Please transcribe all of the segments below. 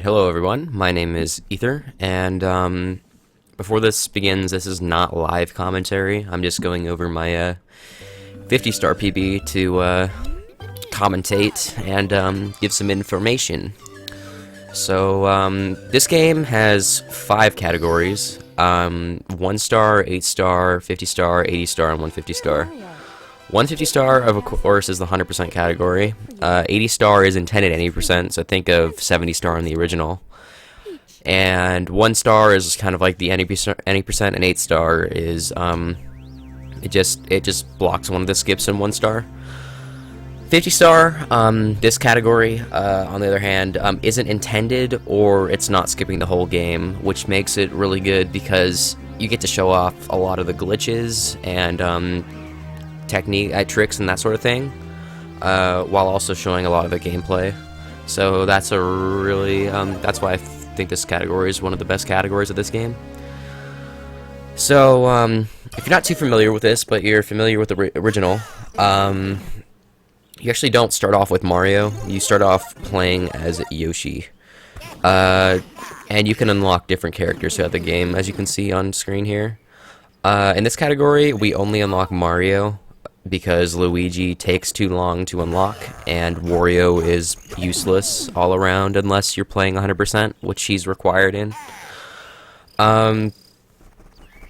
Alright, hello everyone, my name is Ether, and before this begins, this is not live commentary. I'm just going over my 50-star PB to commentate and give some information. So, this game has 5 categories, 1 star, 8 star, 50 star, 80 star, and 150 star. 150 star, of course, is the 100% category. 80 star is intended at 80%, so think of 70 star in the original. And 1 star is kind of like the 80%, and 8 star is it just blocks one of the skips in 1 star. 50 star, this category, on the other hand, isn't intended, or it's not skipping the whole game, which makes it really good because you get to show off a lot of the glitches and technique tricks and that sort of thing, while also showing a lot of the gameplay. So that's a really that's why I think this category is one of the best categories of this game. So if you're not too familiar with this, but you're familiar with the original, you actually don't start off with Mario. You start off playing as Yoshi, and you can unlock different characters throughout the game, as you can see on screen here. In this category, we only unlock Mario, because Luigi takes too long to unlock, and Wario is useless all around unless you're playing 100%, which he's required in.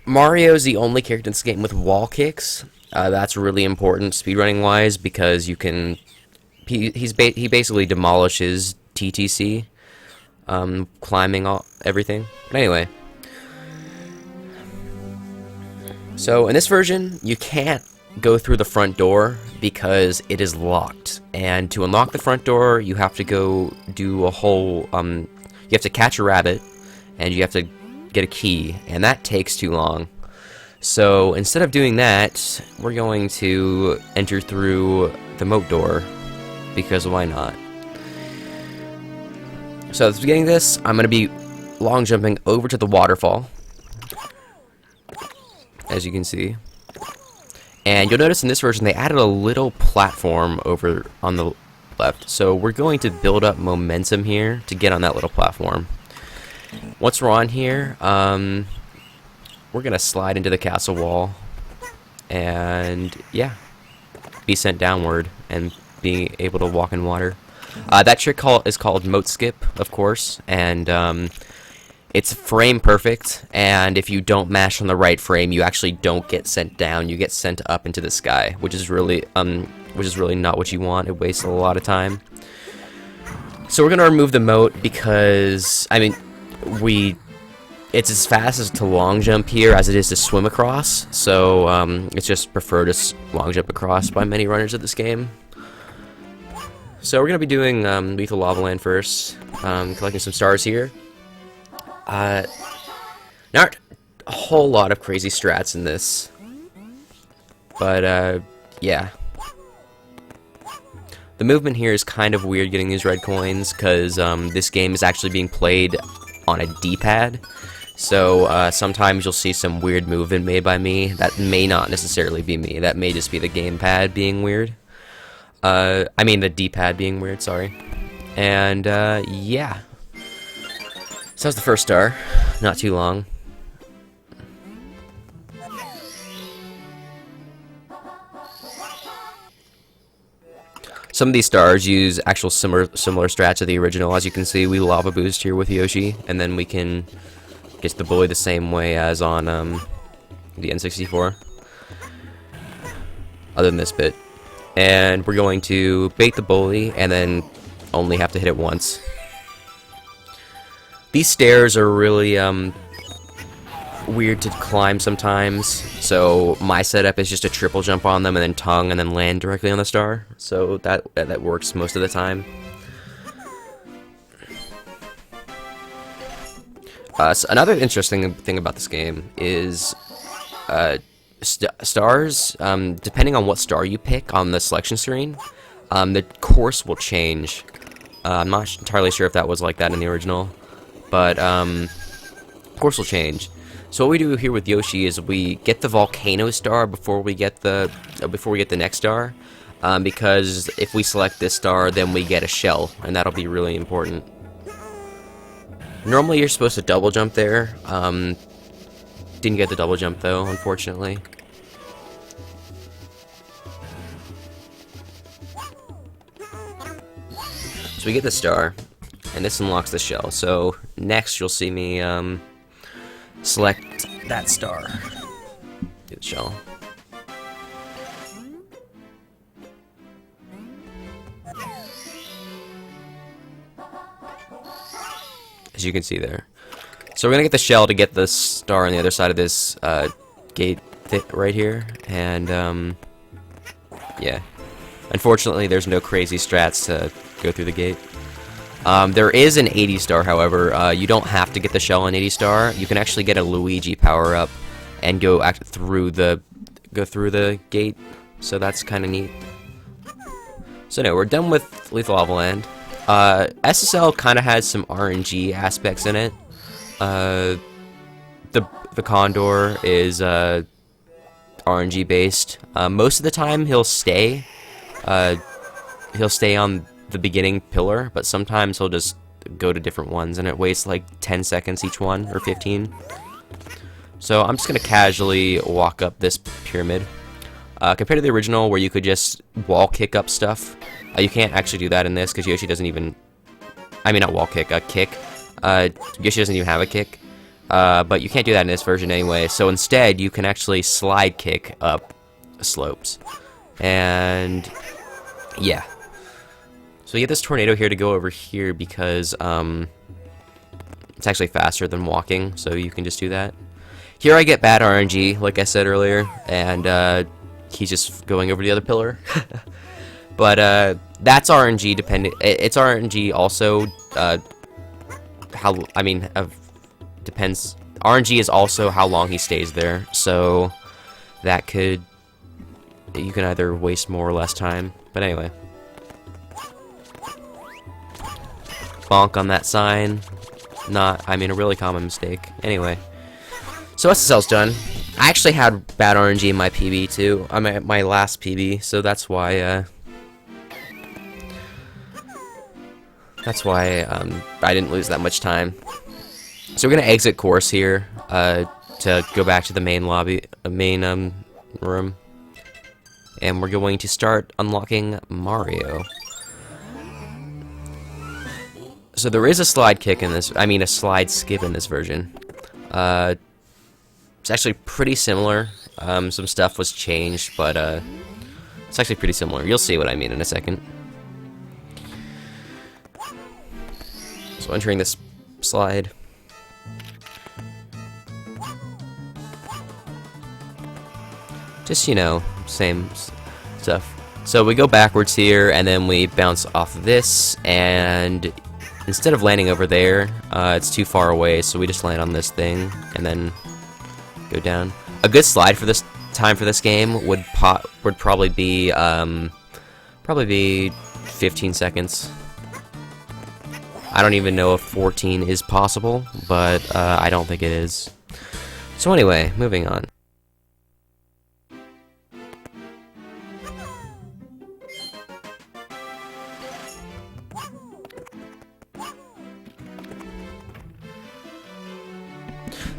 Mario's the only character in this game with wall kicks. That's really important speedrunning wise because you can. He basically demolishes TTC, climbing everything. But anyway. So in this version, you can't go through the front door because it is locked, and to unlock the front door you have to go do a whole you have to catch a rabbit and you have to get a key, and that takes too long. So instead of doing that, we're going to enter through the moat door, because why not? So at the beginning of this, I'm going to be long jumping over to the waterfall, as you can see. And you'll notice in this version they added a little platform over on the left. So we're going to build up momentum here to get on that little platform. Once we're on here, we're going to slide into the castle wall and, yeah, be sent downward and be able to walk in water. That trick is called moat skip, of course, and it's frame perfect, and if you don't mash on the right frame, you actually don't get sent down. You get sent up into the sky, which is really not what you want. It wastes a lot of time. So we're gonna remove the moat because it's as fast as to long jump here as it is to swim across. So it's just preferred to long jump across by many runners of this game. So we're gonna be doing Lethal Lava Land first, collecting some stars here. Not a whole lot of crazy strats in this, but yeah. The movement here is kind of weird getting these red coins, because this game is actually being played on a D-pad, so sometimes you'll see some weird movement made by me. That may not necessarily be me, that may just be the gamepad being weird. I mean the D-pad being weird, sorry. And yeah. So that's the first star, not too long. Some of these stars use actual similar strats to the original. As you can see, we lava boost here with Yoshi, and then we can get the bully the same way as on the N64. Other than this bit. And we're going to bait the bully, and then only have to hit it once. These stairs are really weird to climb sometimes, so my setup is just a triple jump on them and then tongue and then land directly on the star, so that works most of the time. So another interesting thing about this game is stars, depending on what star you pick on the selection screen, the course will change. I'm not entirely sure if that was like that in the original. But course will change. So what we do here with Yoshi is we get the volcano star before we get the next star, because if we select this star, then we get a shell, and that'll be really important. Normally you're supposed to double jump there. Didn't get the double jump though, unfortunately. So we get the star, and this unlocks the shell. So next you'll see me select that star. Get the shell. As you can see there. So we're gonna get the shell to get the star on the other side of this gate right here, and yeah. Unfortunately, there's no crazy strats to go through the gate. There is an 80 star, however. You don't have to get the shell on 80 star. You can actually get a Luigi power up and go through the gate. So that's kind of neat. So no, we're done with Lethal Lava Land. SSL kind of has some RNG aspects in it. The Condor is RNG based. Most of the time he'll stay on the beginning pillar, but sometimes he'll just go to different ones, and it wastes like 10 seconds each one, or 15. So I'm just gonna casually walk up this pyramid. Compared to the original, where you could just wall kick up stuff, you can't actually do that in this, because Yoshi doesn't even... I mean, not wall kick, kick. Yoshi doesn't even have a kick. But you can't do that in this version anyway, so instead you can actually slide kick up slopes. And yeah. So we get this tornado here to go over here because it's actually faster than walking, so you can just do that. Here I get bad RNG, like I said earlier, and he's just going over the other pillar. But that's RNG dependent. It's RNG also. Depends. RNG is also how long he stays there, so that could... You can either waste more or less time. But anyway. Bonk on that sign. A really common mistake. Anyway. So SSL's done. I actually had bad RNG in my PB too. I'm at my last PB, so that's why I didn't lose that much time. So we're gonna exit course here to go back to the main lobby, room, and we're going to start unlocking Mario. So there is a slide kick in this. A slide skip in this version. It's actually pretty similar. Some stuff was changed, but it's actually pretty similar. You'll see what I mean in a second. So entering this slide. Just, same stuff. So we go backwards here, and then we bounce off of this, and instead of landing over there, it's too far away, so we just land on this thing, and then go down. A good slide for this game would probably be 15 seconds. I don't even know if 14 is possible, but I don't think it is. So anyway, moving on.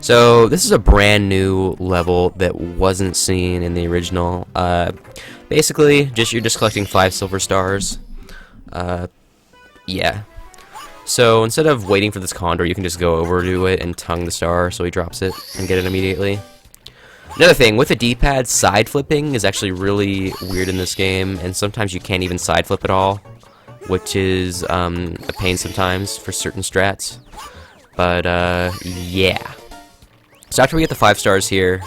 So this is a brand new level that wasn't seen in the original. Basically, you're just collecting 5 silver stars. Yeah. So instead of waiting for this condor, you can just go over to it and tongue the star so he drops it and get it immediately. Another thing, with the D-pad, side flipping is actually really weird in this game, and sometimes you can't even side flip at all, which is a pain sometimes for certain strats. But yeah. So after we get the 5 stars here,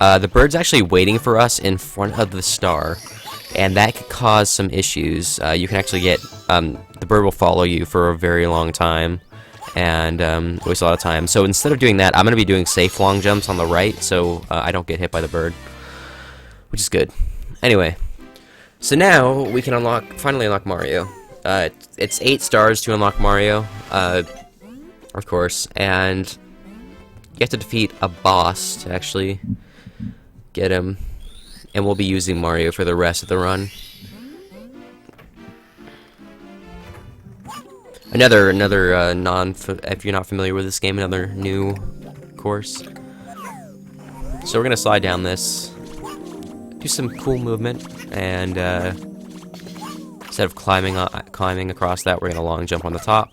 the bird's actually waiting for us in front of the star, and that could cause some issues. You can actually get, the bird will follow you for a very long time, and waste a lot of time. So instead of doing that, I'm going to be doing safe long jumps on the right, so I don't get hit by the bird, which is good. Anyway, so now we can finally unlock Mario. It's 8 stars to unlock Mario, of course, and you have to defeat a boss to actually get him, and we'll be using Mario for the rest of the run. Another if you're not familiar with this game, another new course. So we're gonna slide down this, do some cool movement, and instead of climbing across that, we're gonna long jump on the top,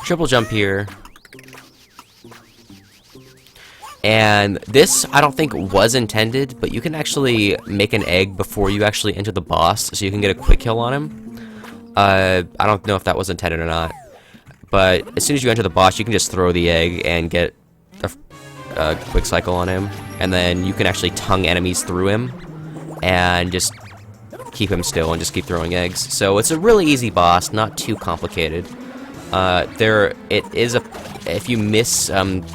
triple jump here. And this, I don't think was intended, but you can actually make an egg before you actually enter the boss, so you can get a quick kill on him. I don't know if that was intended or not, but as soon as you enter the boss, you can just throw the egg and get a quick cycle on him, and then you can actually tongue enemies through him, and just keep him still and just keep throwing eggs. So it's a really easy boss, not too complicated. It is if you miss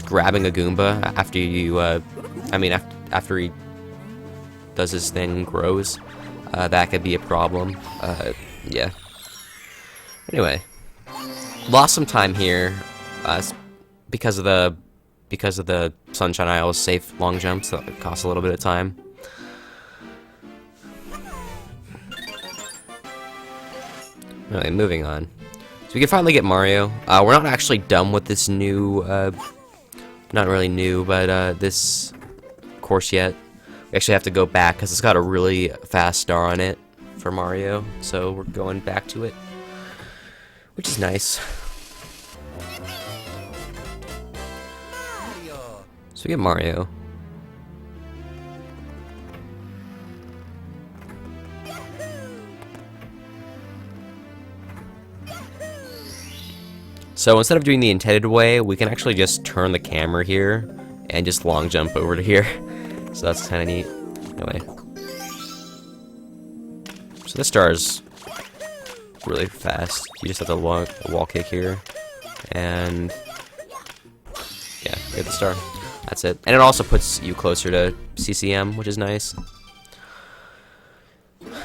grabbing a Goomba after you, after he does his thing, grows, that could be a problem. Yeah. Anyway, lost some time here, because of the Sunshine Isles safe long jumps that cost a little bit of time. Anyway, moving on. So we can finally get Mario. We're not actually done with this new, not really new, but this course yet. We actually have to go back because it's got a really fast star on it for Mario. So we're going back to it, which is nice. So we get Mario. So instead of doing the intended way, we can actually just turn the camera here and just long jump over to here. So that's kind of neat. Anyway. So this star is really fast. You just have to wall kick here. And yeah, get the star. That's it. And it also puts you closer to CCM, which is nice.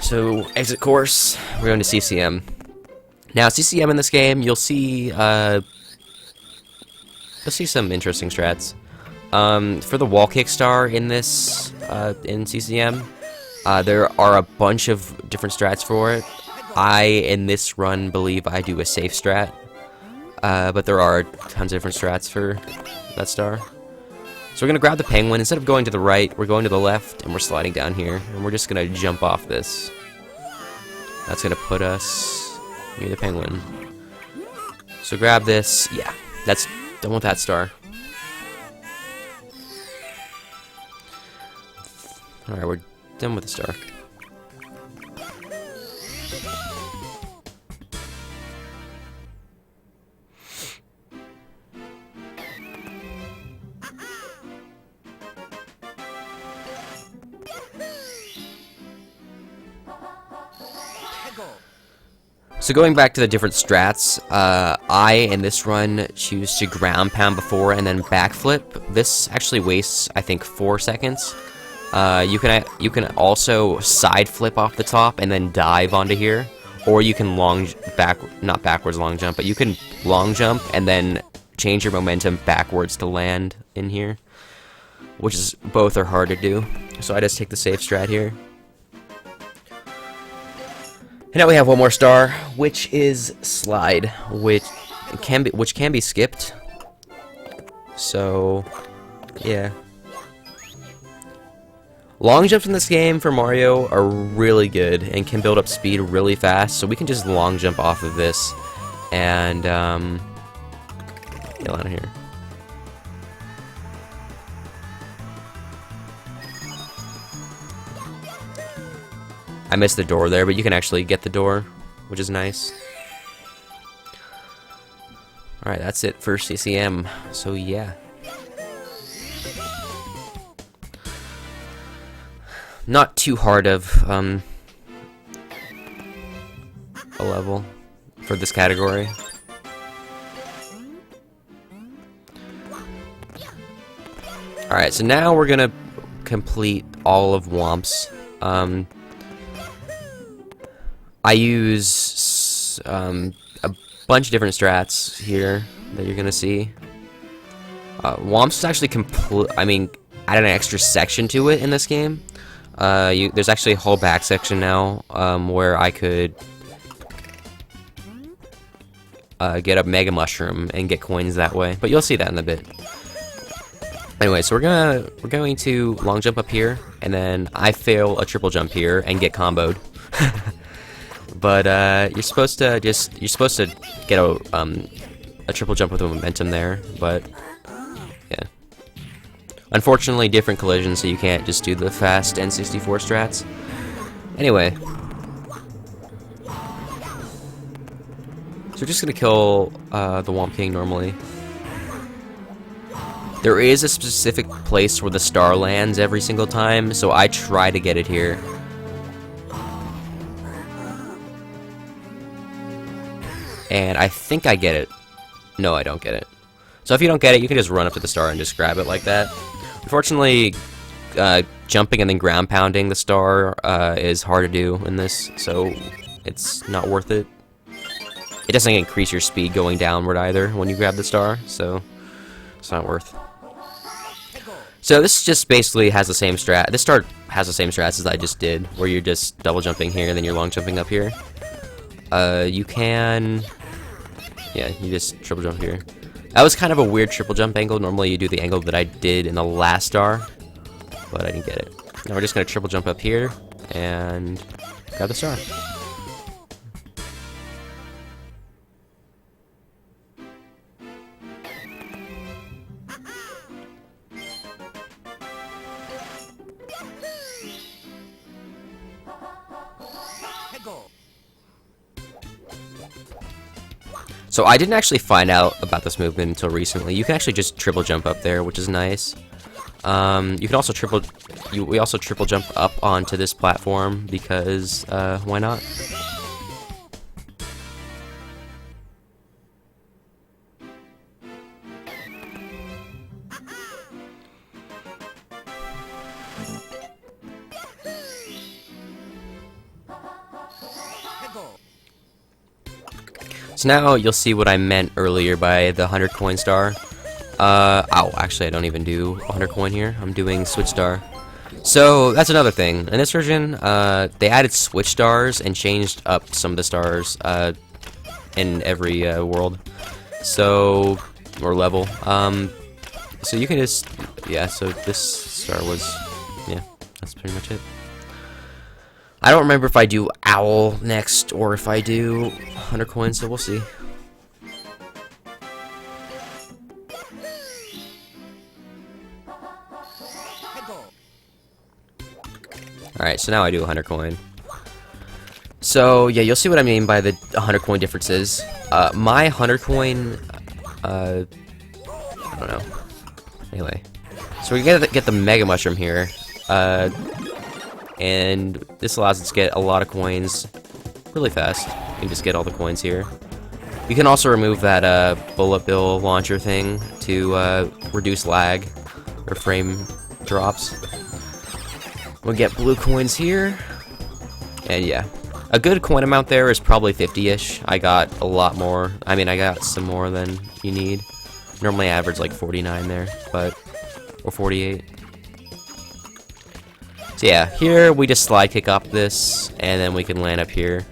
So exit course, we're going to CCM. Now, CCM in this game, you'll see some interesting strats. For the wall kick star in this, in CCM, there are a bunch of different strats for it. In this run, believe I do a safe strat, but there are tons of different strats for that star. So we're gonna grab the penguin. Instead of going to the right, we're going to the left, and we're sliding down here, and we're just gonna jump off this. That's gonna put us near the penguin. So grab this. Yeah, that's done with that star. Alright, we're done with the star. So going back to the different strats, I, in this run, choose to ground pound before and then backflip. This actually wastes, I think, 4 seconds. You can also side flip off the top and then dive onto here, or you can not backwards long jump, but you can long jump and then change your momentum backwards to land in here, which is, both are hard to do. So I just take the safe strat here. And now we have one more star, which is slide, which can be skipped. So, yeah. Long jumps in this game for Mario are really good and can build up speed really fast. So we can just long jump off of this and get out of here. I missed the door there, but you can actually get the door, which is nice. Alright, that's it for CCM. So, yeah. Not too hard of a level for this category. Alright, so now we're gonna complete all of Whomp's. I use a bunch of different strats here that you're gonna see. Whomp's is actually added an extra section to it in this game. There's actually a whole back section now where I could get a Mega Mushroom and get coins that way. But you'll see that in a bit. Anyway, so we're going to long jump up here, and then I fail a triple jump here and get comboed. But you're supposed to get a triple jump with a momentum there, but yeah. Unfortunately, different collisions, so you can't just do the fast N64 strats. Anyway, so we're just gonna kill the Whomp King normally. There is a specific place where the star lands every single time, so I try to get it here. And I think I get it. No, I don't get it. So if you don't get it, you can just run up to the star and just grab it like that. Unfortunately, jumping and then ground pounding the star is hard to do in this, so it's not worth it. It doesn't increase your speed going downward either when you grab the star, so it's not worth. So this just basically has the same strat. This star has the same strats as I just did, where you're just double jumping here and then you're long jumping up here. You can, yeah, you just triple jump here. That was kind of a weird triple jump angle. Normally you do the angle that I did in the last star, but I didn't get it. Now we're just gonna triple jump up here and grab the star. So I didn't actually find out about this movement until recently. You can actually just triple jump up there, which is nice. You can also we also triple jump up onto this platform because why not? So now you'll see what I meant earlier by the 100 coin star. Oh, actually I don't even do 100 coin here. I'm doing switch star. So that's another thing. In this version, they added switch stars and changed up some of the stars in every world. So, or level. So you can just, yeah, so this star was, yeah, that's pretty much it. I don't remember if I do Owl next or if I do 100 coins, so we'll see. Alright, so now I do 100 coin. So, yeah, you'll see what I mean by the 100 coin differences. My 100 coin, I don't know. Anyway, so we get the Mega Mushroom here. And this allows us to get a lot of coins really fast. You can just get all the coins here. You can also remove that bullet bill launcher thing to reduce lag or frame drops. We'll get blue coins here. And yeah, a good coin amount there is probably 50-ish. I got a lot more. I mean, I got some more than you need. Normally I average like 49 there, but, or 48. So yeah, here we just slide kick up this, and then we can land up here.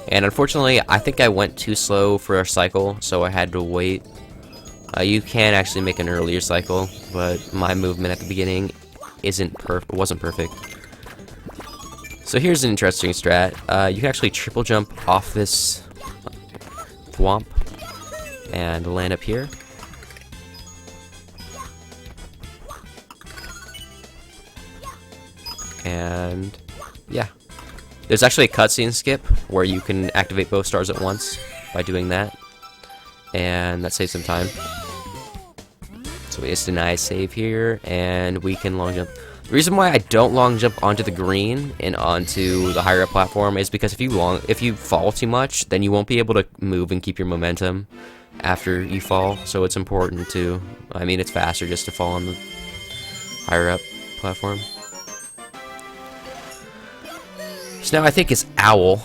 And unfortunately, I think I went too slow for a cycle, so I had to wait. You can actually make an earlier cycle, but my movement at the beginning wasn't perfect. So here's an interesting strat. You can actually triple jump off this thwomp and land up here. And yeah, there's actually a cutscene skip where you can activate both stars at once by doing that, and that saves some time. So we just deny save here, and we can long jump. The reason why I don't long jump onto the green and onto the higher up platform is because if you fall too much, then you won't be able to move and keep your momentum after you fall. So it's important to, I mean, it's faster just to fall on the higher up platform. So now I think it's Owl.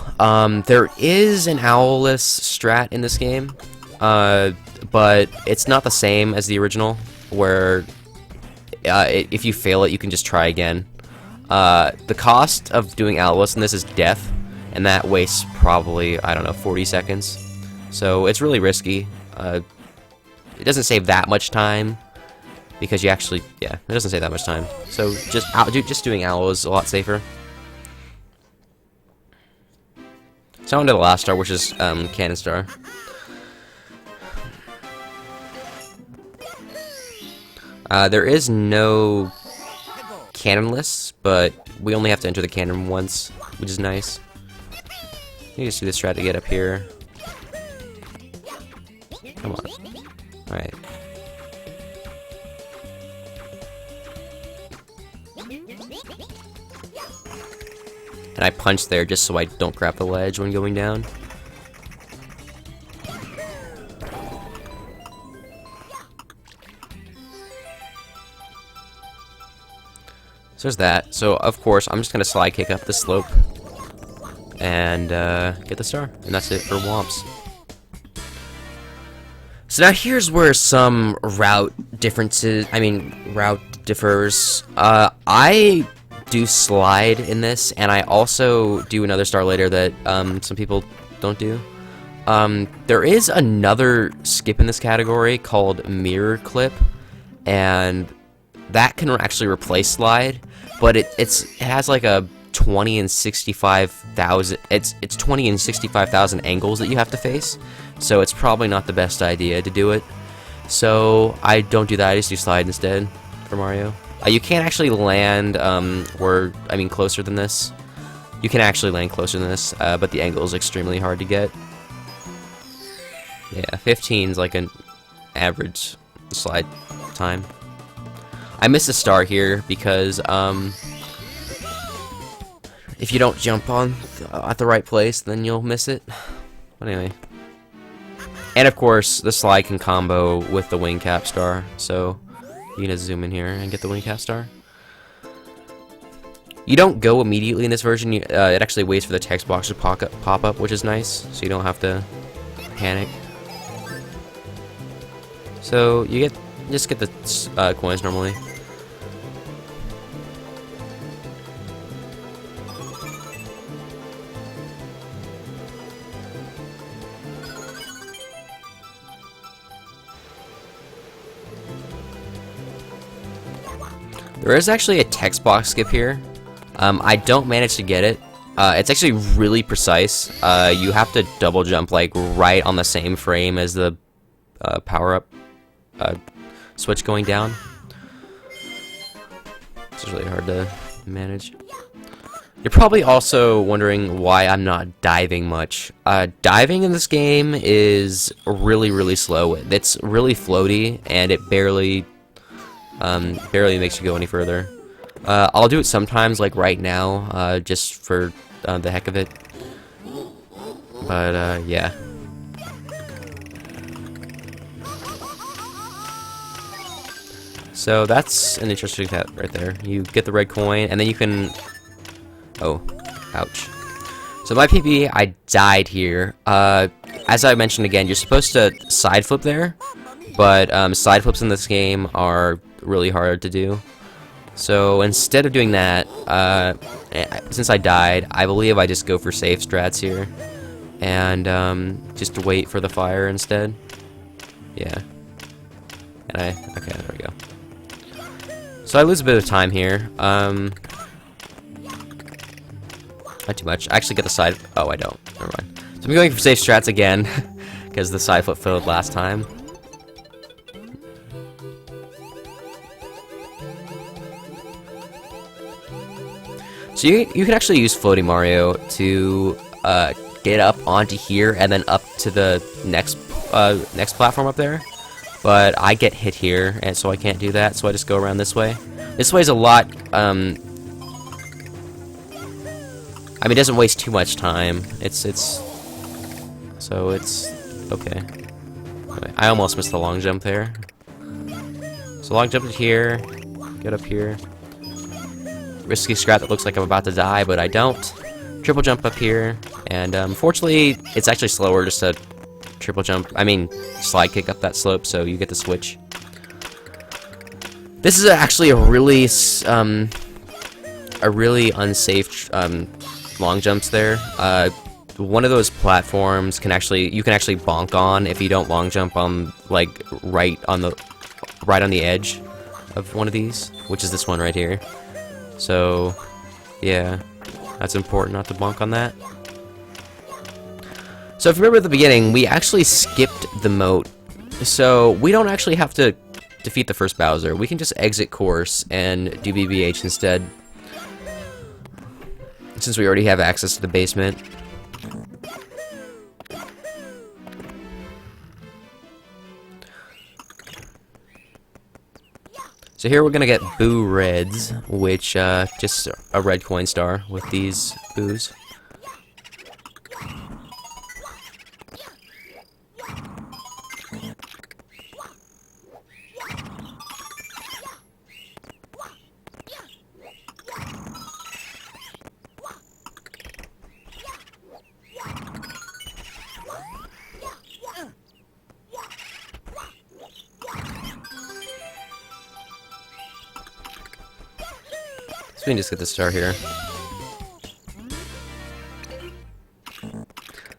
There is an Owlless strat in this game, but it's not the same as the original, where if you fail it, you can just try again. The cost of doing Allos in this is death, and that wastes probably, I don't know, 40 seconds. So it's really risky. It doesn't save that much time, because you actually, yeah, it doesn't save that much time. So just doing Allos is a lot safer. So on to the last star, which is Cannon Star. There is no cannon lists, but we only have to enter the cannon once, which is nice. You just do this strat to get up here. Come on. Alright. And I punch there just so I don't grab the ledge when going down. So there's that. So of course I'm just gonna slide kick up the slope and get the star, and that's it for Whomps. So now here's where some route differs. I do slide in this, and I also do another star later that some people don't do. There is another skip in this category called Mirror Clip, and that can actually replace slide, but it has like a 20 and 65,000. It's 20 and 65,000 angles that you have to face, so it's probably not the best idea to do it. So I don't do that. I just do slide instead for Mario. You can't actually land closer than this. You can actually land closer than this, but the angle is extremely hard to get. Yeah, 15 is like an average slide time. I missed a star here because if you don't jump on at the right place, then you'll miss it. But anyway. And of course, the slide can combo with the wing cap star, so you can just zoom in here and get the wing cap star. You don't go immediately in this version. It actually waits for the text box to pop up, which is nice, so you don't have to panic. So you just get the coins normally. There is actually a text box skip here. I don't manage to get it. It's actually really precise. You have to double jump like right on the same frame as the power-up switch going down. It's really hard to manage. You're probably also wondering why I'm not diving much. Diving in this game is really slow. It's really floaty, and it barely makes you go any further. I'll do it sometimes, like right now, just for the heck of it. But yeah. So that's an interesting stat right there. You get the red coin, and then you can... Oh, ouch. So my PB, I died here. As I mentioned again, you're supposed to side flip there, but side flips in this game are really hard to do. So instead of doing that, since I died, I believe I just go for safe strats here, and just wait for the fire instead. Yeah. And okay, there we go. So I lose a bit of time here. Not too much. I actually get the side. Oh, I don't. Never mind. So I'm going for safe strats again because the side flip failed last time. So you can actually use Floating Mario to get up onto here and then up to the next platform up there. But I get hit here, and so I can't do that. So I just go around this way. This way is a lot. I mean, it doesn't waste too much time. So it's okay. Anyway, I almost missed the long jump there. So long jump to here, get up here. Risky strat that looks like I'm about to die, but I don't. Triple jump up here, and fortunately, it's actually slower just to triple jump. I mean, slide kick up that slope, so you get the switch. This is actually a really a really unsafe long jumps there. One of those platforms you can actually bonk on if you don't long jump on like right on the edge of one of these, which is this one right here. So yeah, that's important not to bonk on that. So if you remember at the beginning, we actually skipped the moat, so we don't actually have to defeat the first Bowser. We can just exit course and do BBH instead, since we already have access to the basement. So here we're gonna get Boo Reds, which just a red coin star with these boos. So we can just get the star here.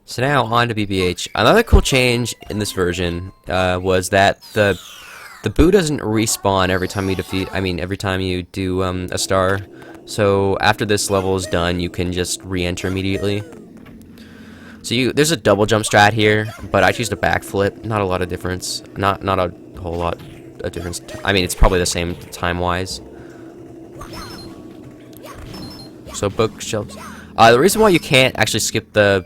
So now on to BBH. Another cool change in this version was that the Boo doesn't respawn every time you every time you do a star. So after this level is done, you can just re-enter immediately. So there's a double jump strat here, but I choose to backflip. Not a lot of difference. Not a whole lot of difference. I mean, it's probably the same time-wise. So bookshelves. The reason why you can't actually skip the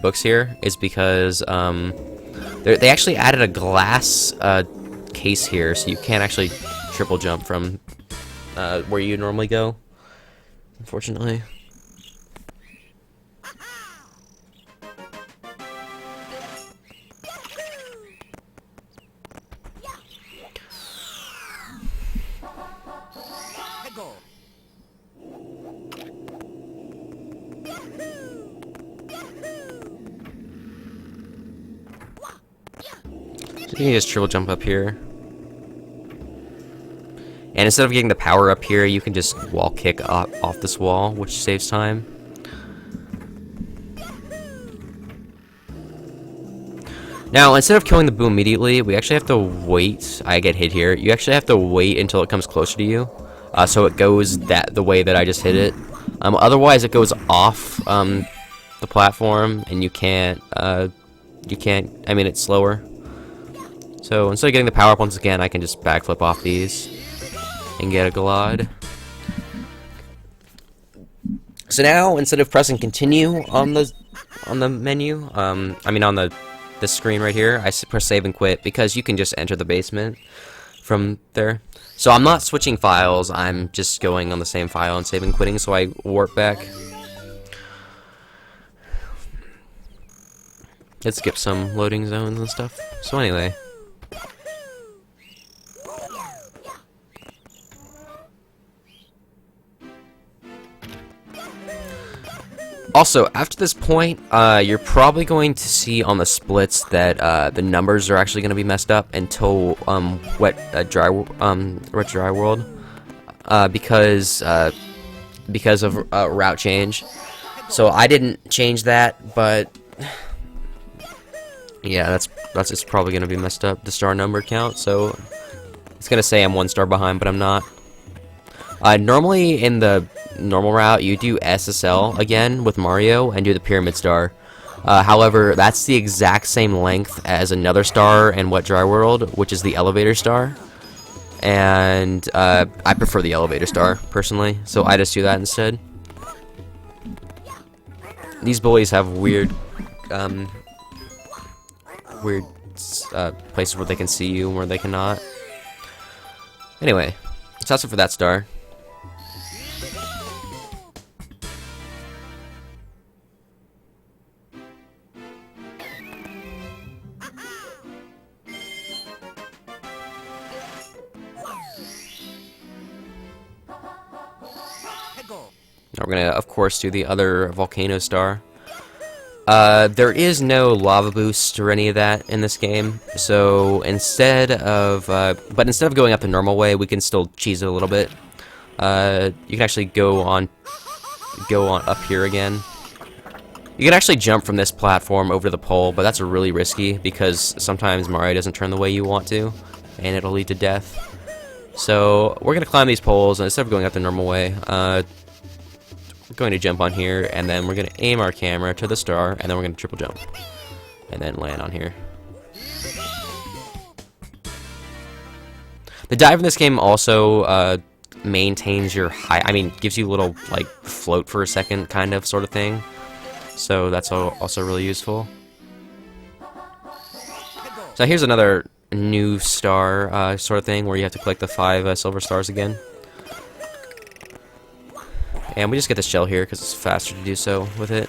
books here is because they actually added a glass case here, so you can't actually triple jump from where you normally go, unfortunately. So you can just triple jump up here. And instead of getting the power up here, you can just wall kick off this wall, which saves time. Now, instead of killing the Boo immediately, we actually have to wait. I get hit here. You actually have to wait until it comes closer to you, so it goes the way that I just hit it. Otherwise, it goes off the platform, and you can't. I mean, it's slower. So instead of getting the power up once again, I can just backflip off these and get a glide. So now, instead of pressing continue on the menu, on the screen right here, I press save and quit, because you can just enter the basement from there. So I'm not switching files, I'm just going on the same file and saving and quitting, so I warp back. Let's skip some loading zones and stuff. So anyway. Also, after this point, you're probably going to see on the splits that the numbers are actually going to be messed up until Wet Dry World, because of route change. So I didn't change that, but yeah, that's just probably going to be messed up, the star number count. So it's going to say I'm 1 star behind, but I'm not. Normally in the normal route, you do SSL again with Mario and do the pyramid star. However, that's the exact same length as another star in Wet Dry World, which is the elevator star. And I prefer the elevator star personally, so I just do that instead. These bullies have weird places where they can see you and where they cannot. Anyway, so that's it for that star. Now we're gonna, of course, do the other volcano star. There is no lava boost or any of that in this game, so instead of going up the normal way, we can still cheese it a little bit. You can actually go on up here again. You can actually jump from this platform over to the pole, but that's really risky because sometimes Mario doesn't turn the way you want to, and it'll lead to death. So we're gonna climb these poles, and instead of going up the normal way, we're going to jump on here, and then we're gonna aim our camera to the star, and then we're gonna triple jump, and then land on here. The dive in this game also maintains your height. I mean, gives you a little like float for a second, kind of sort of thing. So that's also really useful. So here's another new star sort of thing where you have to collect the 5 silver stars again. And we just get the shell here because it's faster to do so with it.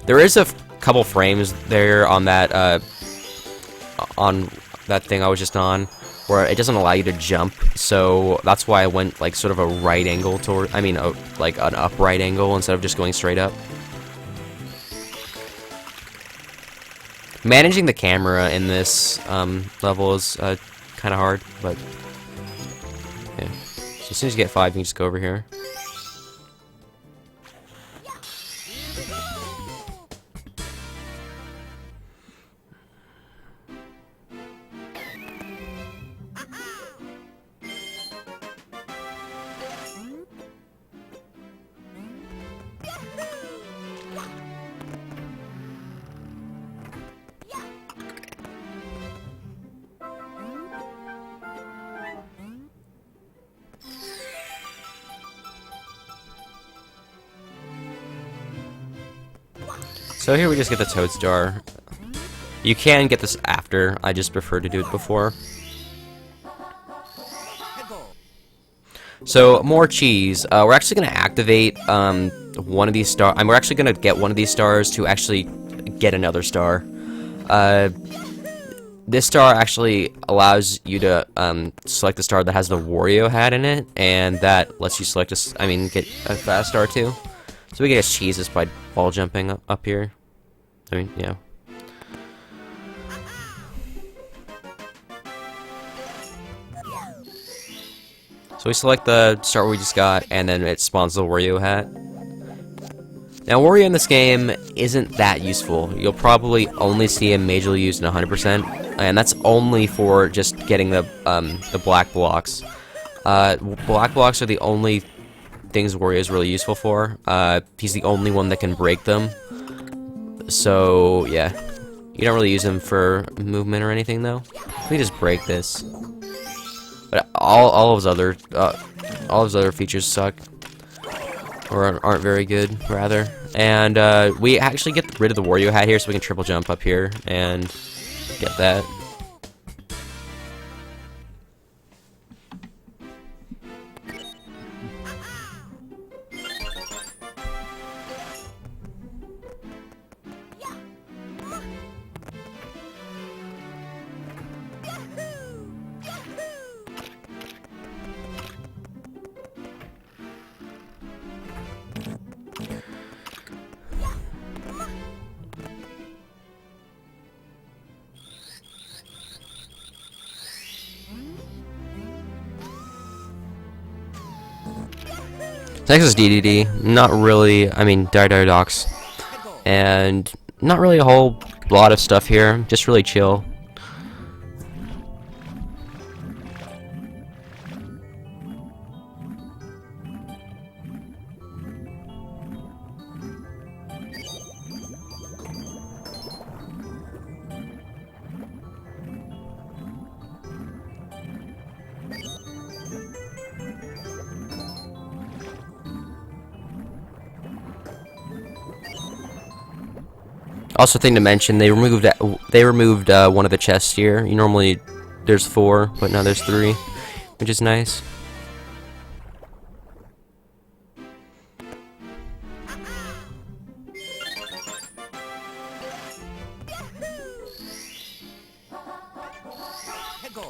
There is a couple frames there on that thing I was just on, where it doesn't allow you to jump, so that's why I went like sort of a right angle toward, I mean, like an upright angle instead of just going straight up. Managing the camera in this level is kind of hard, but yeah. So as soon as you get 5, you can just go over here. So here we just get the Toad Star. You can get this after, I just prefer to do it before. So, more cheese. We're actually going to activate one of these stars. We're actually going to get one of these stars to actually get another star. This star actually allows you to select the star that has the Wario hat in it, and that lets you select get a fast star too. So we get a cheese just by ball jumping up here. I mean, yeah. So we select the star we just got, and then it spawns the Wario hat. Now, Wario in this game isn't that useful. You'll probably only see him majorly used in 100%, and that's only for just getting the black blocks. Black blocks are the only things Wario is really useful for. He's the only one that can break them. So, yeah. You don't really use him for movement or anything, though. Let me just break this. But all of his other features suck. Or aren't very good, rather. And, we actually get rid of the Wario hat here so we can triple jump up here and get that. Next is DDD. Not really, Docs. And not really a whole lot of stuff here, just really chill. Also, thing to mention, they removed one of the chests here. Normally there's 4, but now there's 3, which is nice.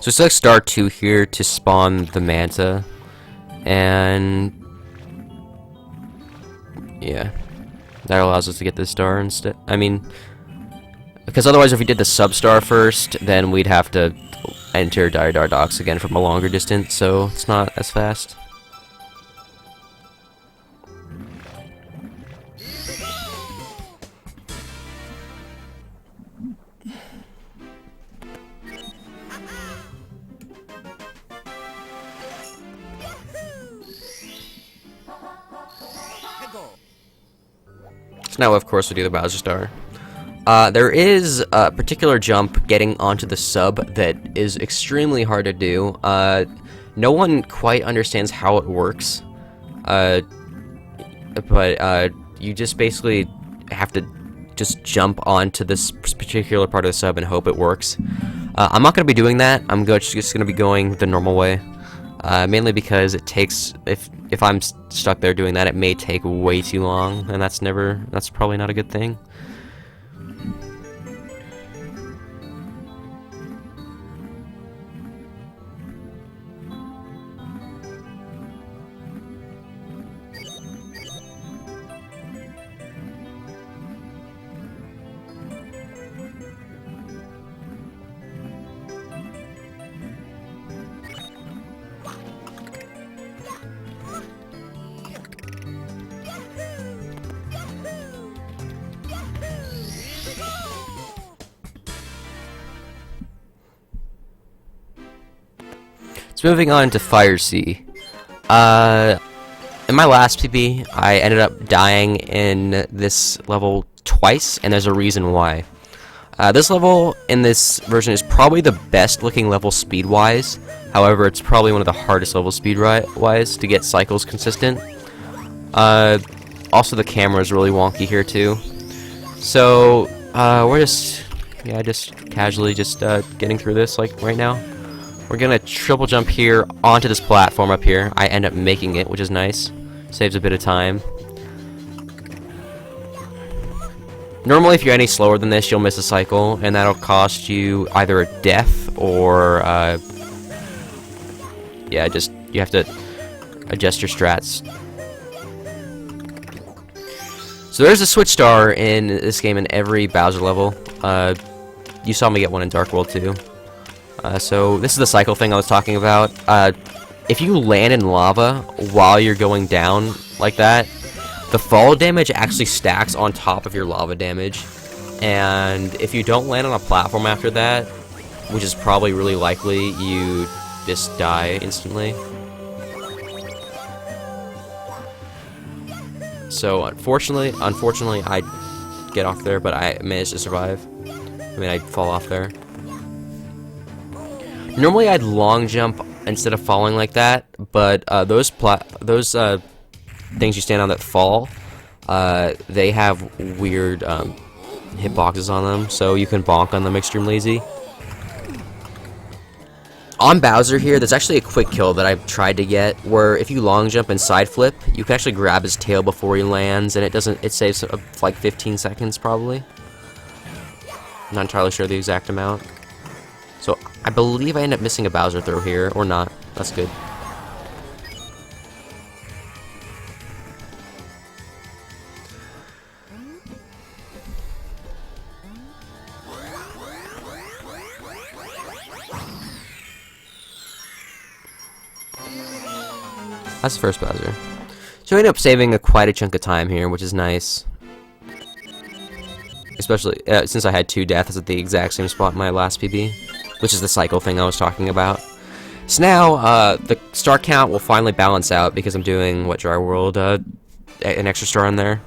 So select star 2 here to spawn the Manta, and yeah. That allows us to get this star instead. Because otherwise if we did the sub-star first, then we'd have to enter Dire Dar docks again from a longer distance, so it's not as fast. So now, of course, we do the Bowser Star. There is a particular jump getting onto the sub that is extremely hard to do. No one quite understands how it works, but you just basically have to just jump onto this particular part of the sub and hope it works. I'm not going to be doing that. I'm just going to be going the normal way, mainly because it takes, if I'm stuck there doing that, it may take way too long, and that's probably not a good thing. So moving on to Fire Sea. In my last PB, I ended up dying in this level twice, and there's a reason why. This level in this version is probably the best looking level speed-wise. However, it's probably one of the hardest levels speed-wise to get cycles consistent. Also, the camera is really wonky here too. So we're just casually getting through this like right now. We're gonna triple jump here onto this platform up here. I end up making it, which is nice. Saves a bit of time. Normally, if you're any slower than this, you'll miss a cycle, and that'll cost you either a death or, yeah, you have to adjust your strats. So there's a switch star in this game in every Bowser level. You saw me get one in Dark World too. So this is the cycle thing I was talking about. If you land in lava while you're going down like that, the fall damage actually stacks on top of your lava damage. And if you don't land on a platform after that, which is probably really likely, you just die instantly. So unfortunately, I get off there, but I managed to survive. I mean, I fall off there. Normally, I'd long jump instead of falling like that, but those things you stand on that fall, they have weird hitboxes on them, so you can bonk on them extremely easy. On Bowser here, there's actually a quick kill that I've tried to get, where if you long jump and side flip, you can actually grab his tail before he lands, and it saves like 15 seconds probably. I'm not entirely sure the exact amount. So I believe I end up missing a Bowser throw here, or not. That's good. That's the first Bowser. So I ended up saving quite a chunk of time here, which is nice. Especially since I had 2 deaths at the exact same spot in my last PB, which is the cycle thing I was talking about. So now the star count will finally balance out because I'm doing, what, Dry World, an extra star in there.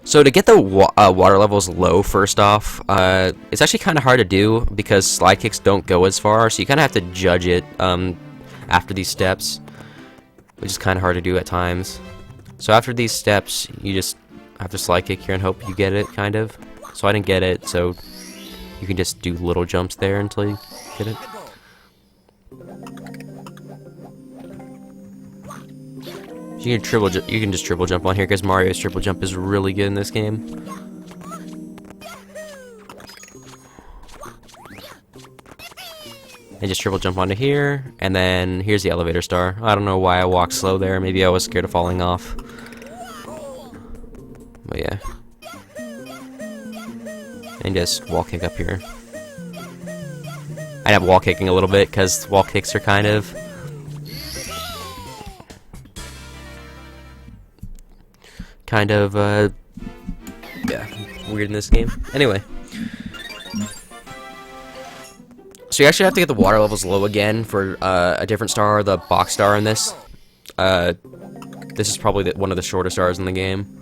So to get the water levels low, first off, it's actually kind of hard to do because slide kicks don't go as far, so you kind of have to judge it after these steps, which is kind of hard to do at times. So after these steps, you just have to slide kick here and hope you get it, kind of. So I didn't get it, so you can just do little jumps there until you get it. You can just triple jump on here because Mario's triple jump is really good in this game. And just triple jump onto here, and then here's the elevator star. I don't know why I walked slow there. Maybe I was scared of falling off. But yeah. and just wall kick up here. I end up wall kicking a little bit because wall kicks are kind of yeah, weird in this game. Anyway, so you actually have to get the water levels low again for a different star, the box star in this. This is probably one of the shortest stars in the game.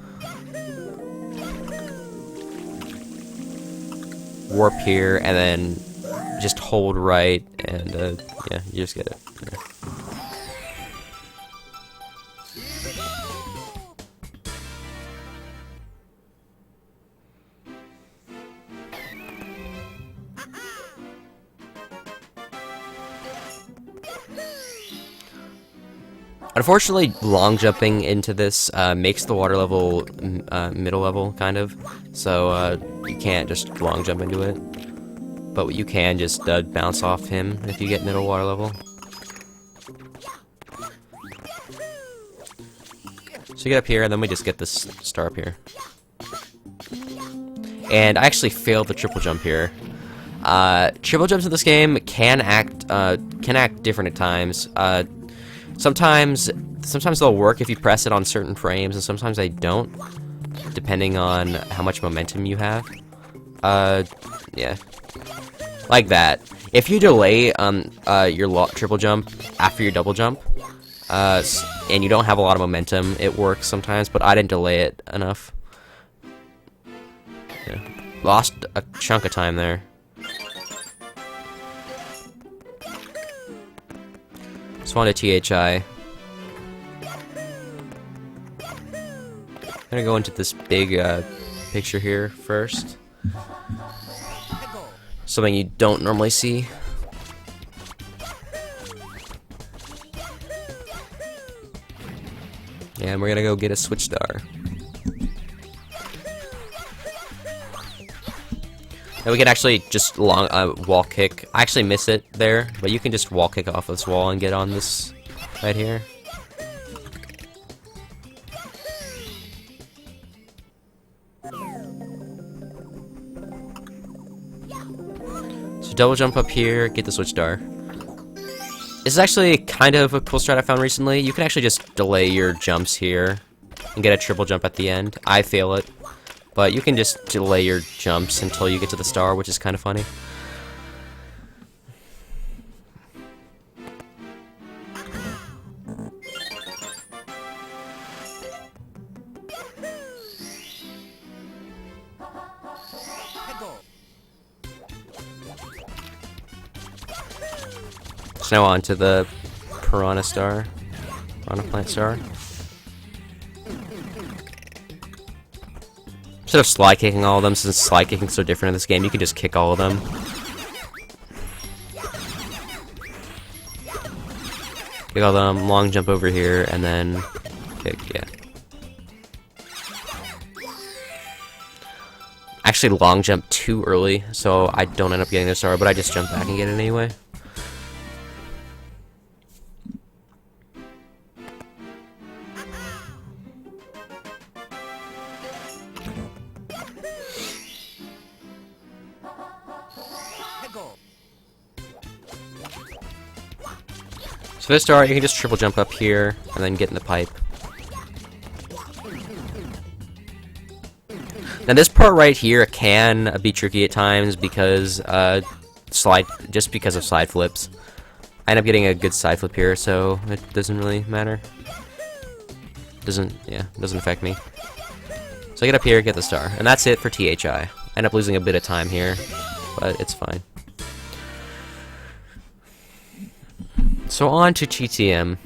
Warp here, and then just hold right, and yeah, you just get it. Yeah. Unfortunately, long jumping into this makes the water level middle level, kind of. So you can't just long jump into it. But you can just bounce off him if you get middle water level. So you get up here, and then we just get this star up here. And I actually failed the triple jump here. Triple jumps in this game can act different at times. Sometimes they'll work if you press it on certain frames, and sometimes they don't, depending on how much momentum you have. Yeah. Like that. If you delay your triple jump after your double jump, and you don't have a lot of momentum, it works sometimes, but I didn't delay it enough. Yeah. Lost a chunk of time there. Spawn to THI. I'm gonna go into this big picture here first. Something you don't normally see. And we're gonna go get a switch star. And we can actually just wall kick. I actually miss it there, but you can just wall kick off this wall and get on this right here. So double jump up here, get the switch star. This is actually kind of a cool strat I found recently. You can actually just delay your jumps here and get a triple jump at the end. I fail it. But you can just delay your jumps until you get to the star, which is kind of funny. So now on to the Piranha Star. Piranha Plant Star. Instead of slide kicking all of them, since slide kicking is so different in this game, you can just kick all of them. Kick all of them, long jump over here, and then kick, yeah. Actually long jump too early, so I don't end up getting the star, but I just jump back and get it anyway. So this star, you can just triple jump up here, and then get in the pipe. Now this part right here can be tricky at times because, just because of side flips. I end up getting a good side flip here, so it doesn't really matter. Doesn't affect me. So I get up here, get the star, and that's it for THI. I end up losing a bit of time here, but it's fine. So on to TTM.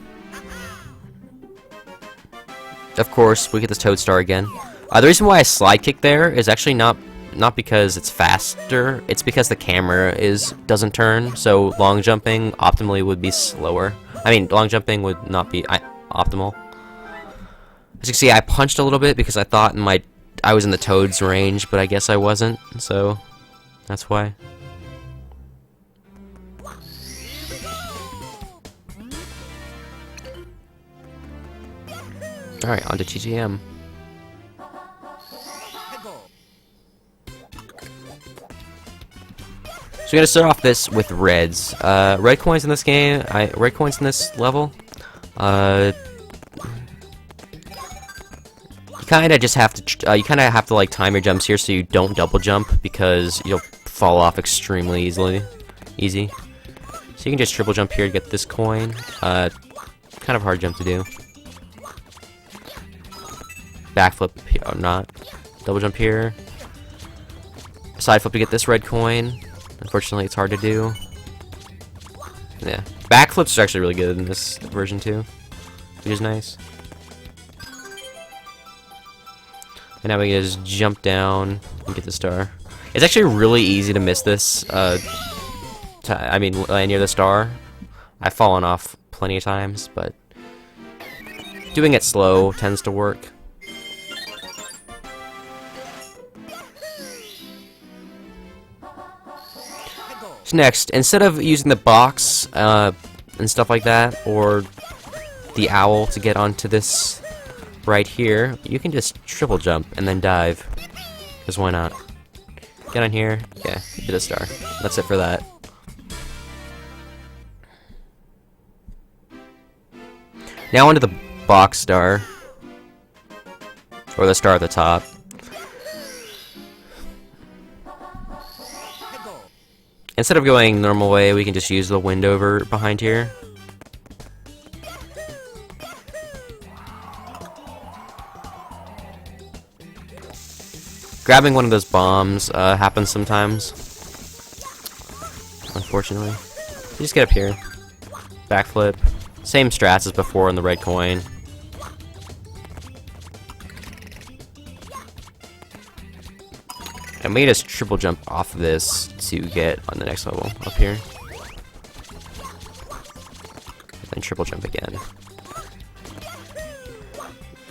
Of course, we get this Toad Star again. The reason why I slide kick there is actually not because it's faster, it's because the camera doesn't turn, so long jumping optimally would be slower. I mean, long jumping would not be optimal. As you can see, I punched a little bit because I thought I was in the Toad's range, but I guess I wasn't, so that's why. Alright, on to TTM. So we're gonna start off this with reds. Red coins in this game, red coins in this level. You kind of just have to, like time your jumps here so you don't double jump because you'll fall off extremely easy. So you can just triple jump here to get this coin. Kind of hard jump to do. Backflip or not. Double jump here. Side flip to get this red coin. Unfortunately, it's hard to do. Yeah, backflips are actually really good in this version too, which is nice. And now we can just jump down and get the star. It's actually really easy to miss this. I mean, land near the star. I've fallen off plenty of times, but doing it slow tends to work. So next, instead of using the box and stuff like that, or the owl to get onto this right here, you can just triple jump and then dive. Because why not? Get on here, yeah, get a star. That's it for that. Now onto the box star. Or the star at the top. Instead of going normal way, we can just use the wind over behind here. Grabbing one of those bombs happens sometimes. Unfortunately. You just get up here. Backflip. Same strats as before in the red coin. And we just triple jump off of this to get on the next level up here. And then triple jump again.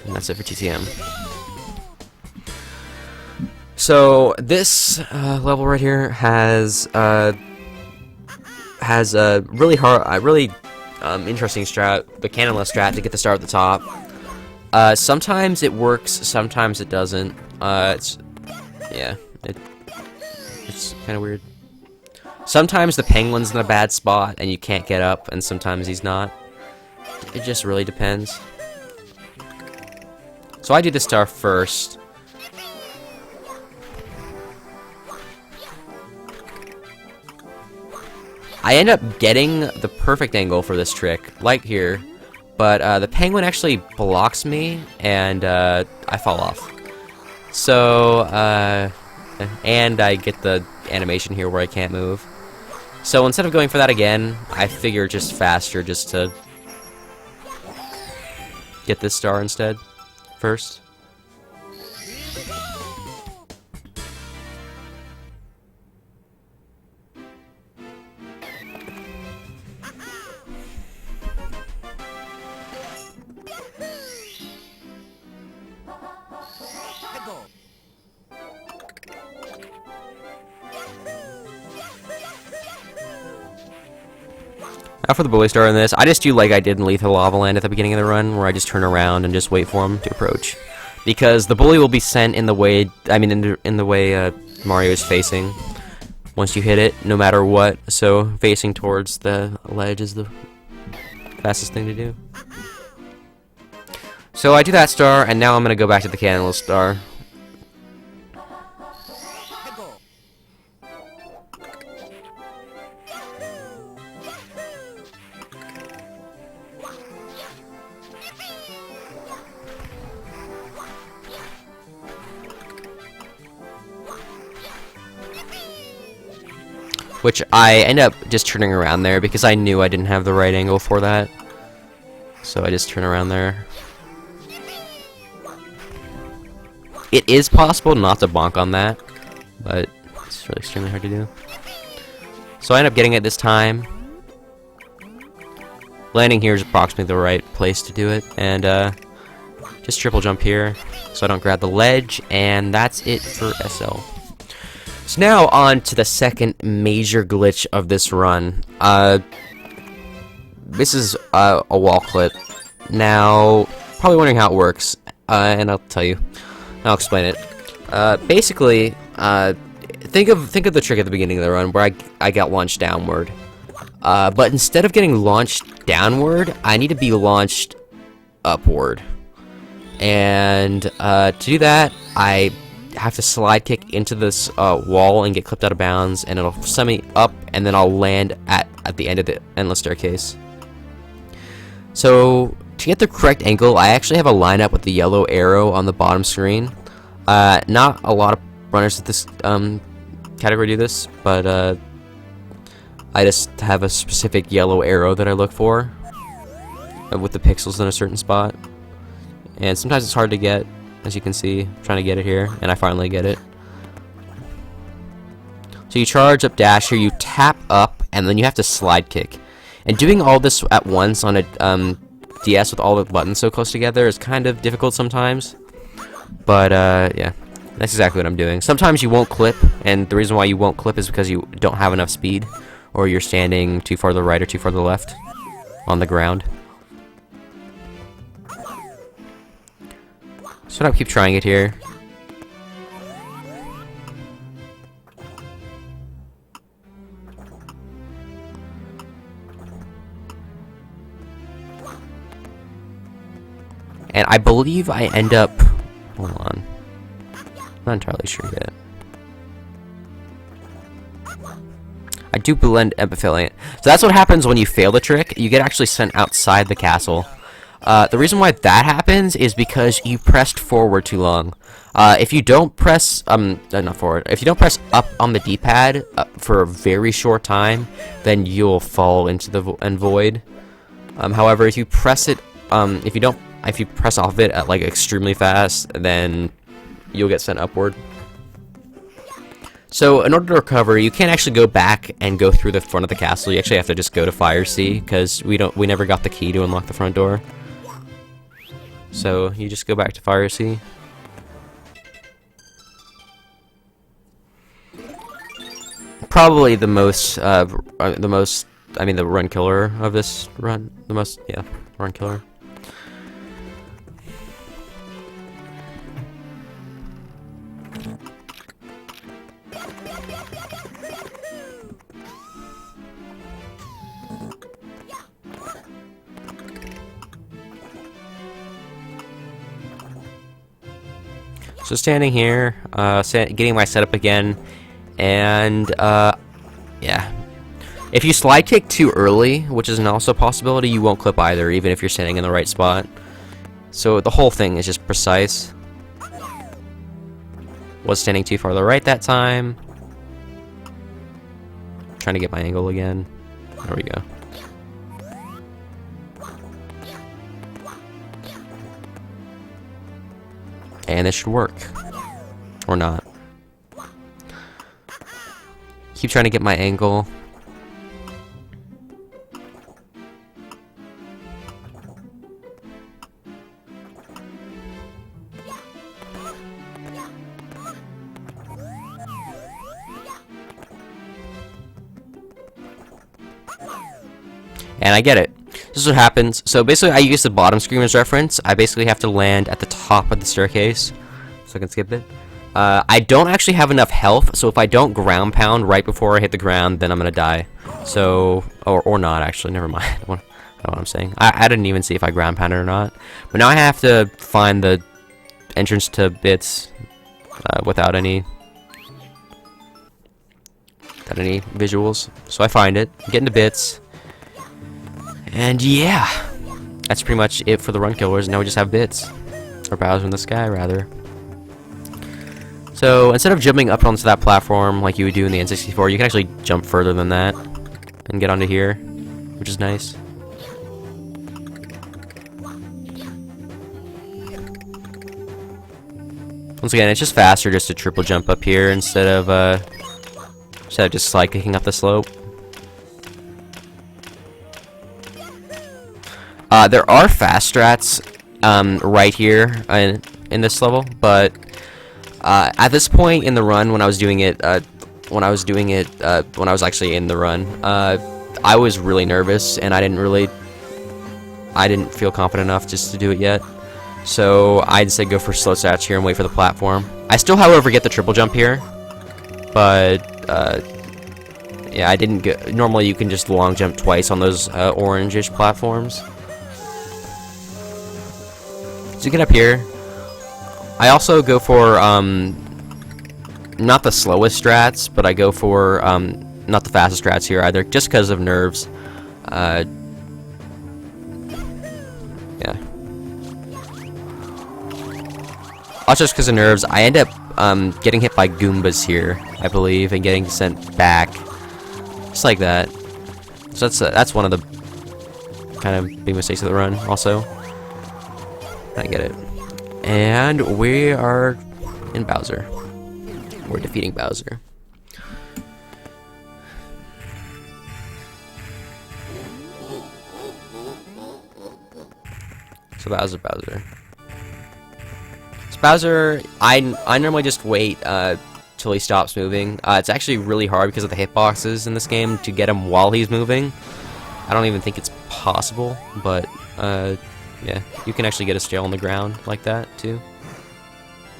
And that's it for TTM. So this level right here has a really interesting strat, the cannonless strat to get the star at the top. Sometimes it works, sometimes it doesn't. It's kind of weird. Sometimes the penguin's in a bad spot and you can't get up, and sometimes he's not. It just really depends. So I do the star first. I end up getting the perfect angle for this trick, like here, but the penguin actually blocks me, and I fall off. So, and I get the animation here where I can't move. So instead of going for that again, I figure just faster just to get this star instead, first. Now for the bully star in this, I just do like I did in Lethal Lava Land at the beginning of the run, where I just turn around and just wait for him to approach. Because the bully will be sent in the way, in the way Mario is facing once you hit it, no matter what. So facing towards the ledge is the fastest thing to do. So I do that star, and now I'm gonna go back to the cannonless star. Which I end up just turning around there because I knew I didn't have the right angle for that. So I just turn around there. It is possible not to bonk on that, but it's really extremely hard to do. So I end up getting it this time. Landing here is approximately the right place to do it, and just triple jump here so I don't grab the ledge, and that's it for SL. So now on to the second major glitch of this run. This is a wall clip. Now, probably wondering how it works, and I'll tell you. I'll explain it. Basically, think of the trick at the beginning of the run where I got launched downward. But instead of getting launched downward, I need to be launched upward. And to do that, I have to slide kick into this wall and get clipped out of bounds, and it'll send me up, and then I'll land at the end of the endless staircase. So to get the correct angle, I actually have a lineup with the yellow arrow on the bottom screen. Not a lot of runners at this category do this, but I just have a specific yellow arrow that I look for with the pixels in a certain spot. And sometimes it's hard to get, as you can see. I'm trying to get it here, and I finally get it. So you charge up dash here, you tap up, and then you have to slide kick. And doing all this at once on a DS with all the buttons so close together is kind of difficult sometimes. But yeah, that's exactly what I'm doing. Sometimes you won't clip, and the reason why you won't clip is because you don't have enough speed, or you're standing too far to the right or too far to the left on the ground. So I'll keep trying it here. And I believe I end up... Hold on. I'm not entirely sure yet. I do blend epithelium. So that's what happens when you fail the trick. You get actually sent outside the castle. The reason why that happens is because you pressed forward too long. If you don't press, not forward, if you don't press up on the D-pad for a very short time, then you'll fall into the void. However, if you press it, if you press off it at like extremely fast, then you'll get sent upward. So in order to recover, you can't actually go back and go through the front of the castle. You actually have to just go to Fire Sea, because we never got the key to unlock the front door. So you just go back to Fire Sea. Probably the run killer of this run. Run killer. So standing here, getting my setup again, and yeah. If you slide kick too early, which is also a possibility, you won't clip either, even if you're standing in the right spot. So the whole thing is just precise. Was standing too far to the right that time. Trying to get my angle again. There we go. And this should work. Or not. Keep trying to get my angle. And I get it. This is what happens. So basically, I use the bottom screen as reference. I basically have to land at the top of the staircase, so I can skip it. I don't actually have enough health, so if I don't ground pound right before I hit the ground, then I'm gonna die. So, or not actually. Never mind. I don't know what I'm saying. I didn't even see if I ground pounded or not. But now I have to find the entrance to bits without any visuals. So I find it, get into bits. And yeah, that's pretty much it for the run killers. Now we just have bits. Or Bowser in the sky, rather. So instead of jumping up onto that platform like you would do in the N64, you can actually jump further than that and get onto here, which is nice. Once again, it's just faster just to triple jump up here instead of just slide kicking up the slope. There are fast strats right here in this level, but at this point in the run, when I was doing it, when I was actually in the run, I was really nervous, and I didn't feel confident enough just to do it yet. So I'd say go for slow strats here and wait for the platform. I still, however, get the triple jump here, but yeah, I didn't go. Normally, you can just long jump twice on those orange-ish platforms. So you get up here. I also go for not the slowest strats, but I go for not the fastest strats here either, just because of nerves. Yeah. Also, just because of nerves, I end up getting hit by Goombas here, I believe, and getting sent back, just like that. So that's one of the kind of big mistakes of the run. Also, I get it, and we are in Bowser. We're defeating Bowser. So Bowser. So Bowser, I normally just wait till he stops moving. It's actually really hard because of the hitboxes in this game to get him while he's moving. I don't even think it's possible, but yeah, you can actually get a stale on the ground like that too.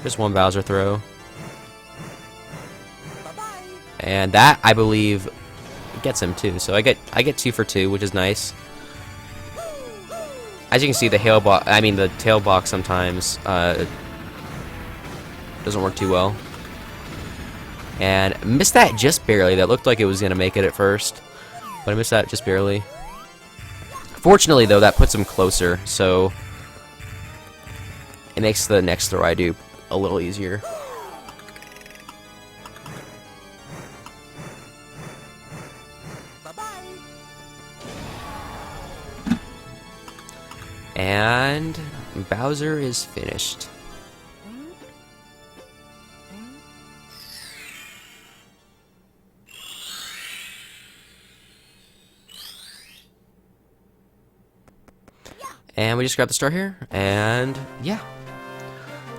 Just one Bowser throw. And that, I believe, gets him too. So I get 2 for 2, which is nice. As you can see, the tail box sometimes doesn't work too well. And missed that just barely. That looked like it was gonna make it at first, but I missed that just barely. Fortunately, though, that puts him closer, so it makes the next throw I do a little easier. And Bowser is finished. And we just got the star here, and yeah.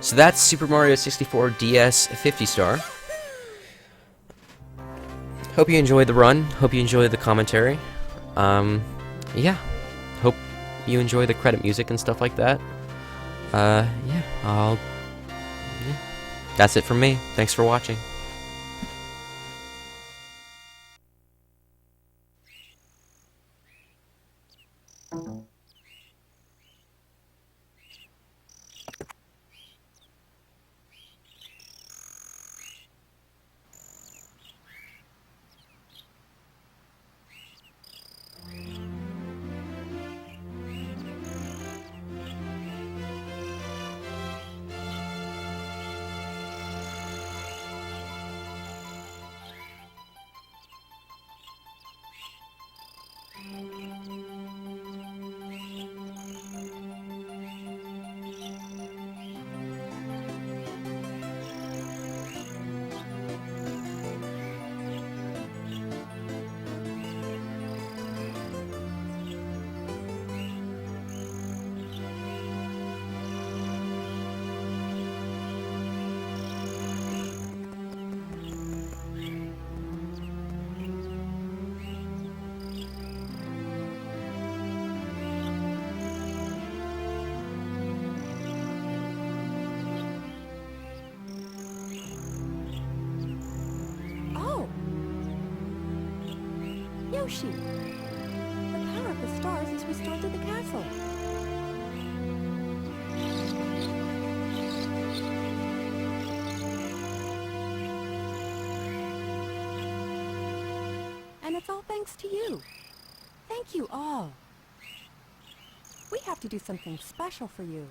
So that's Super Mario 64 DS 50 star. Hope you enjoyed the run. Hope you enjoyed the commentary. Yeah. Hope you enjoy the credit music and stuff like that. Yeah, that's it from me. Thanks for watching. Yoshi! The power of the stars is restored to the castle. And it's all thanks to you. Thank you all. We have to do something special for you.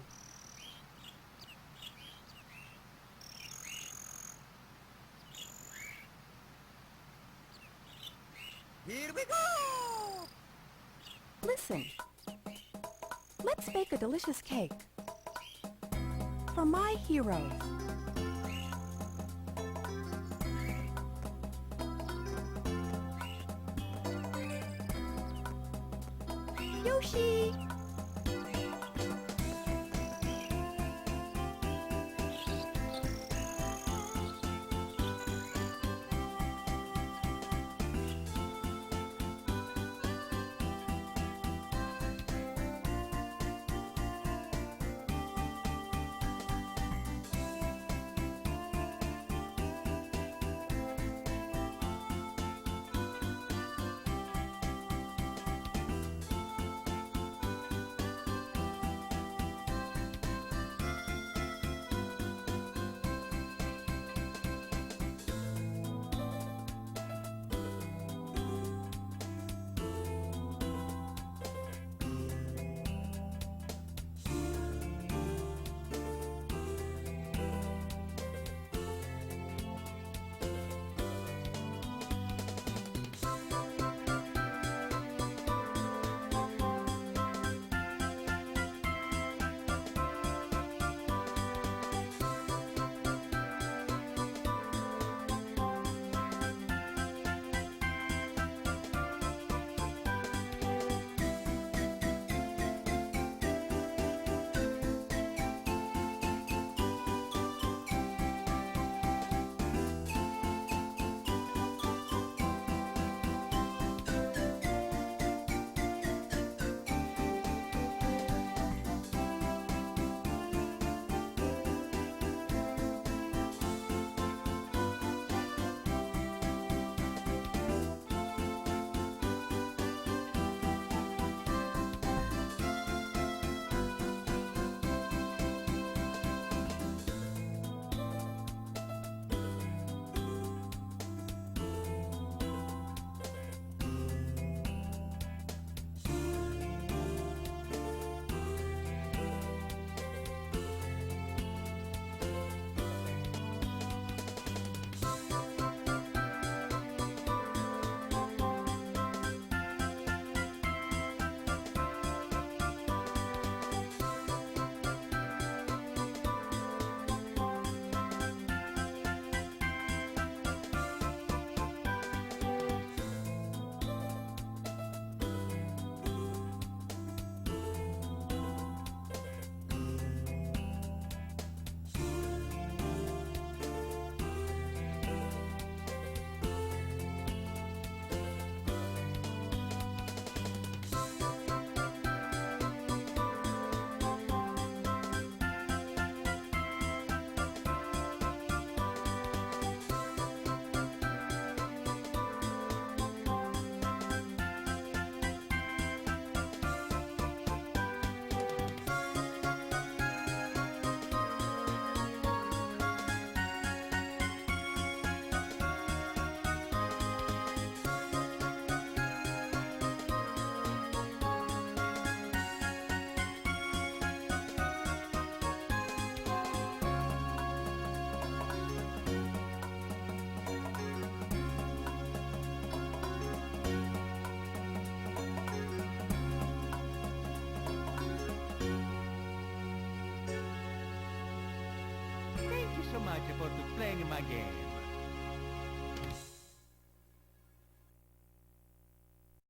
Here we go! Listen. Let's bake a delicious cake. For my heroes. Yoshi! you so much for playing my game.